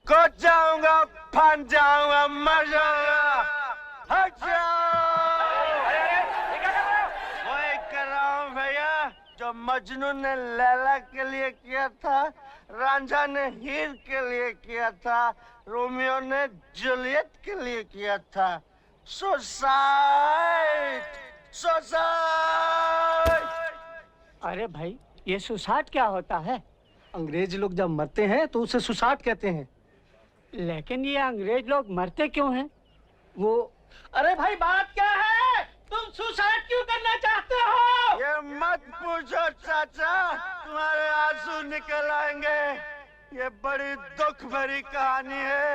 कूद जाऊंगा, फन जाऊंगा, मर जाऊंगा। हट जाओ। वही कर रहा हूँ भैया जो मजनू ने लैला के लिए किया था, रांझा ने हीर के लिए किया था, रोमियो ने जूलियट के लिए किया था। Suicide, suicide. अरे भाई, ये सुसाइड क्या होता है? अंग्रेज लोग जब मरते हैं तो उसे सुसाइड कहते हैं। लेकिन ये अंग्रेज लोग मरते क्यों हैं? वो अरे भाई बात क्या है? तुम सुसाइड क्यों करना चाहते हो? ये मत पूछो चाचा, तुम्हारे आंसू निकल आएंगे। ये बड़ी दुख भरी कहानी है।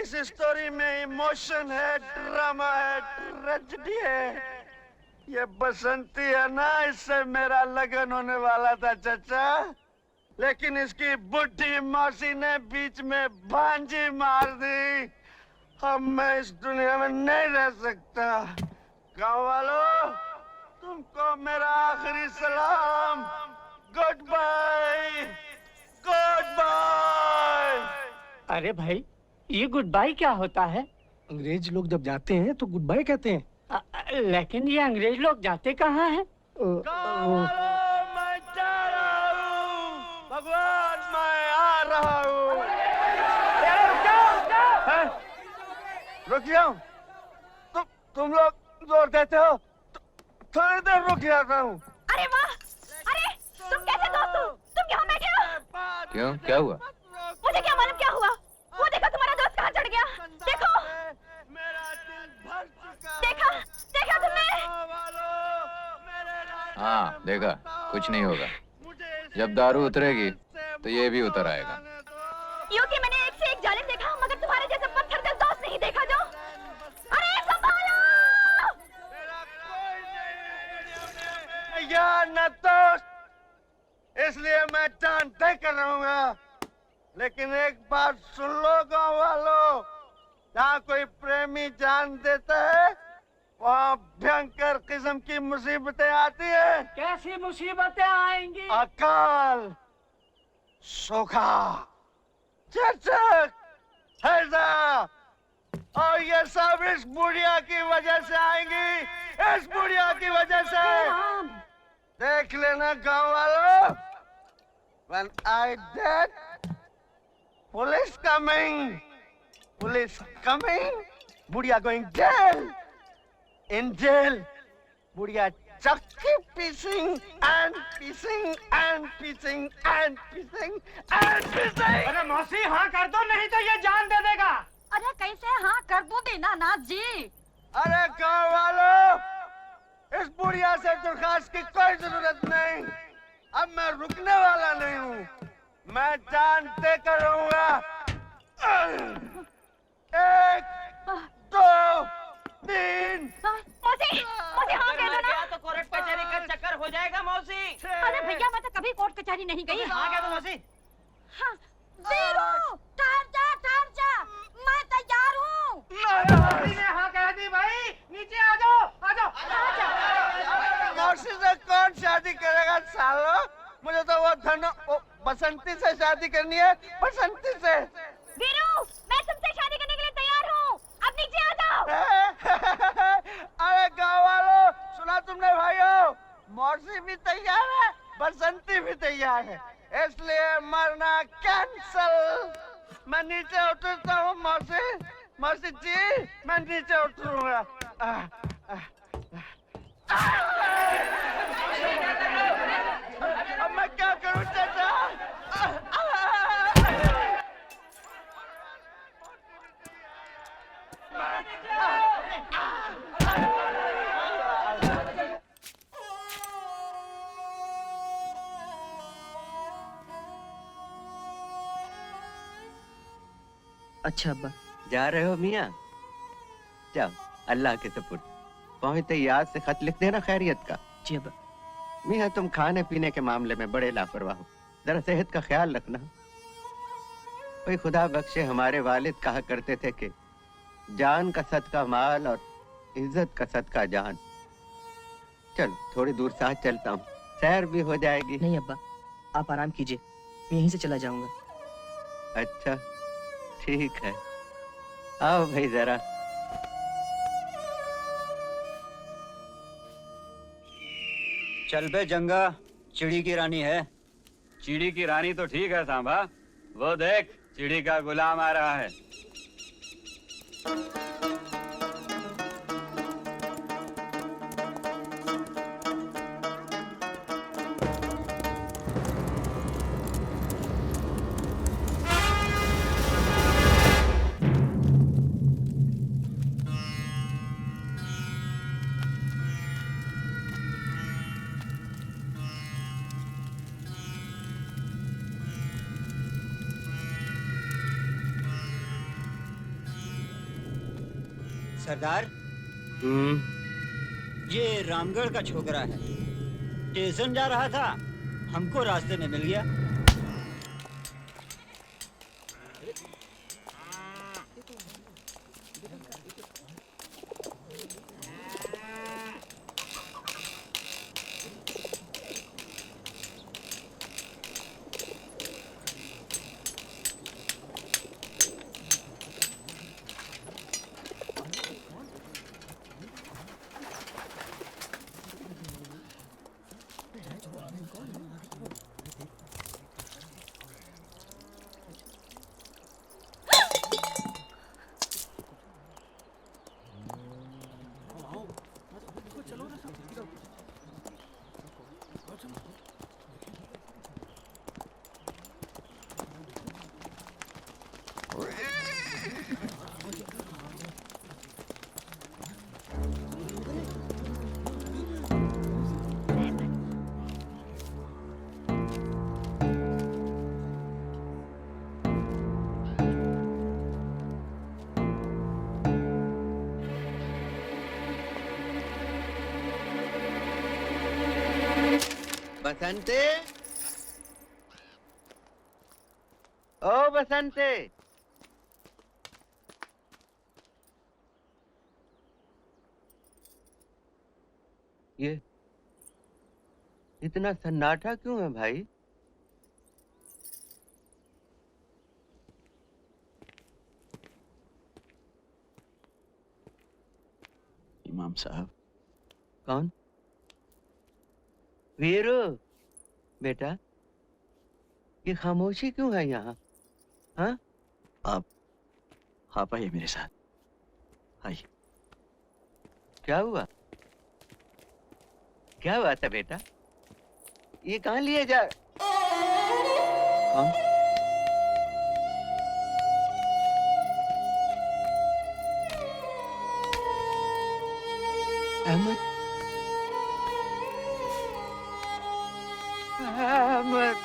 इस स्टोरी में इमोशन है, ड्रामा है, ट्रेजेडी है। ये बसंती है ना, इससे मेरा लगन होने वाला था चाचा, लेकिन इसकी बुढ़ी मौसी ने बीच में भांजी मार दी। अब मैं इस दुनिया में नहीं रह सकता। गाँव वालों, तुमको मेरा आखिरी सलाम। Good bye, good bye. अरे भाई, ये गुड बाय क्या होता है? अंग्रेज लोग जब जाते हैं तो गुड बाय कहते हैं। लेकिन ये अंग्रेज लोग जाते कहाँ हैं? मैं जा रहा हूँ, भगवान मैं आ रहा हूँ। रुक जाओ। तुम लोग जोर देते हो, थोड़ी देर रुक जाता हूँ। अरे वाह! अरे तुम कैसे दोस्त हो? तुम यहाँ बैठे हो? क्यों, क्या हुआ? मुझे क्या मालूम क्या हुआ? वो देखो तुम्हारा दोस्त कहाँ चढ़ गया। देखो, मेरा दिल भर चुका। देखा, देखा तुमने? हाँ देखा, कुछ नहीं होगा। जब दारू उतरेगी तो ये भी उतर आएगा। क्योंकि मैंने एक से एक जालिम देखा, मगर तुम्हारे जैसा पत्थर दिल दोस्त नहीं देखा जो। अरे संभालो! या न तो, इसलिए मैं जान तय कर रहूंगा। लेकिन एक बात सुन लो गाँव वालों, जहाँ कोई प्रेमी जान देता है वहाँ भयंकर किस्म की मुसीबतें आती है। कैसी मुसीबतें आएंगी? अकाल, सूखा, चचक, हैजा, और ये सब इस बुढ़िया की वजह से आएंगी। इस बुढ़िया की वजह से। देख लेना गाँव वालों, when I dead, police coming, police coming, बुढ़िया going jail, in jail, बुढ़िया चक्की pissing and pissing and pissing and pissing and pissing। अरे मौसी हाँ कर दो, नहीं तो ये जान दे देगा। अरे कैसे हाँ कर दूं दीनानाथ जी? अरे गाँव वालों, इस बुढ़िया से दरखास्त की कोई जरूरत नहीं। अब मैं रुकने वाला नहीं हूँ, मैं जान दे कर रहूंगा। 1, 2, 3। मौसी, मौसी हाँ कह दो ना। तो कोर्ट कचहरी का चक्कर हो जाएगा मौसी। अरे भैया मैं तो कभी कोर्ट कचहरी नहीं गई। हाँ कह दो मौसी। हाँ, वीरू, ठहर जा, मैं तैयार हूँ। मौसी ने हाँ कह दी भाई, नीचे आ जाओ, आ जाओ। मौसी से कौन शादी करेगा सालो? मुझे तो वो बसंती से शादी करनी है, बसंती से। वीरू, मैं तुमसे शादी करने के लिए तैयार हूँ। अब नीचे आ जाओ। अरे गाँव वालों, सुना तुमने भाइयों? मौसी भी तैयार है, बसंती भी तैयार है, इसलिए मरना कैंसल। मैं नीचे उतरता हूँ मौसी। मौसी जी, मैं नीचे उतरूंगा। अब मैं क्या करूं चाचा? अच्छा अब्बा। जा रहे हो मियाँ? जाओ, अल्लाह के सपुर्द। पहुंचते याद से खत लिख देना खैरियत का। जी अब्बा। मियाँ तुम खाने पीने के मामले में बड़े लापरवाह हो, जरा सेहत का ख्याल रखना। कोई खुदा बख्शे हमारे वालिद कहा करते थे कि जान का सदका माल और इज्जत का सदका जान। चलो थोड़ी दूर साथ चलता हूँ, सैर भी हो जाएगी। नहीं अब्बा, आप आराम कीजिए, मैं यहीं से चला जाऊंगा। अच्छा, ठीक है, आओ भाई जरा। चल बे जंगा, चिड़ी की रानी है। चिड़ी की रानी तो ठीक है सांभा, वो देख चिड़ी का गुलाम आ रहा है। सरदार, ये रामगढ़ का छोकरा है। स्टेशन जा रहा था, हमको रास्ते में मिल गया। बसंते, ओ बसंते, ये इतना सन्नाटा क्यों है भाई? इमाम साहब। कौन? वीरू, बेटा, ये खामोशी क्यों है यहाँ? हाँ? आप आइए मेरे साथ, आइए। क्या हुआ? क्या हुआ था बेटा? ये कहाँ लिए जा? कौन? अहमद, अहमद,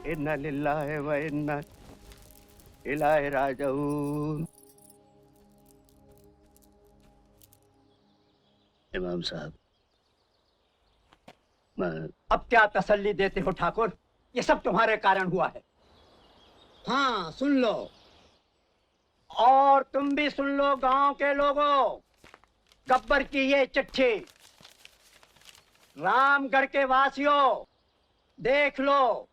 इन्ना लिल्लाहि व इन्ना इलैहि राजिऊन। इमाम साहब, अब क्या तसल्ली देते हो ठाकुर? ये सब तुम्हारे कारण हुआ है। हाँ, सुन लो। और तुम भी सुन लो गांव के लोगों, गब्बर की ये चिट्ठी। रामगढ़ के वासियों, देख लो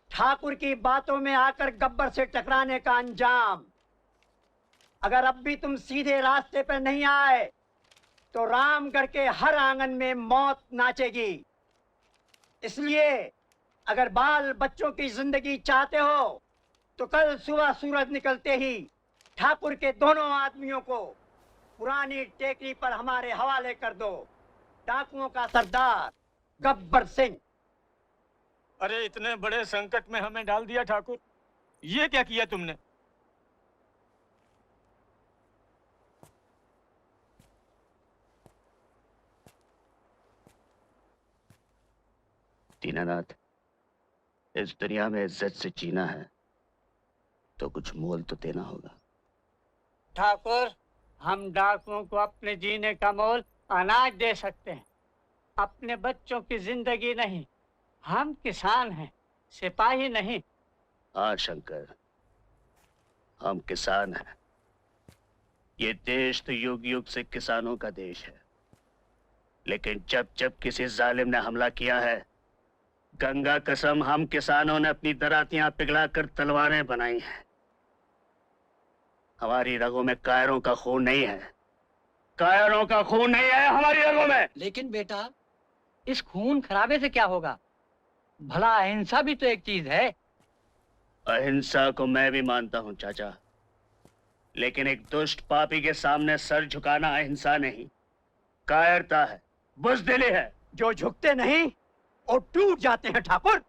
ठाकुर की बातों में आकर गब्बर से टकराने का अंजाम। अगर अब भी तुम सीधे रास्ते पर नहीं आए तो रामगढ़ के हर आंगन में मौत नाचेगी। इसलिए अगर बाल बच्चों की जिंदगी चाहते हो तो कल सुबह सूरज निकलते ही ठाकुर के दोनों आदमियों को पुरानी टेकरी पर हमारे हवाले कर दो। डाकुओं का सरदार गब्बर सिंह। अरे इतने बड़े संकट में हमें डाल दिया ठाकुर, ये क्या किया तुमने? दीनानाथ, इस दुनिया में इज्जत से जीना है तो कुछ मोल तो देना होगा। ठाकुर, हम डाकुओं को अपने जीने का मोल अनाज दे सकते हैं, अपने बच्चों की जिंदगी नहीं। हम किसान हैं, सिपाही नहीं। हाँ शंकर, हम किसान हैं, ये देश तो युग युग से किसानों का देश है, लेकिन जब जब किसी जालिम ने हमला किया है, गंगा कसम हम किसानों ने अपनी दरातियां पिघलाकर तलवारें बनाई हैं। हमारी रगों में कायरों का खून नहीं है, कायरों का खून नहीं है हमारी रगों में। लेकिन बेटा, इस खून खराबे से क्या होगा? भला अहिंसा भी तो एक चीज है। अहिंसा को मैं भी मानता हूं चाचा, लेकिन एक दुष्ट पापी के सामने सर झुकाना अहिंसा नहीं, कायरता है, बुज़दिली है। जो झुकते नहीं और टूट जाते हैं ठाकुर,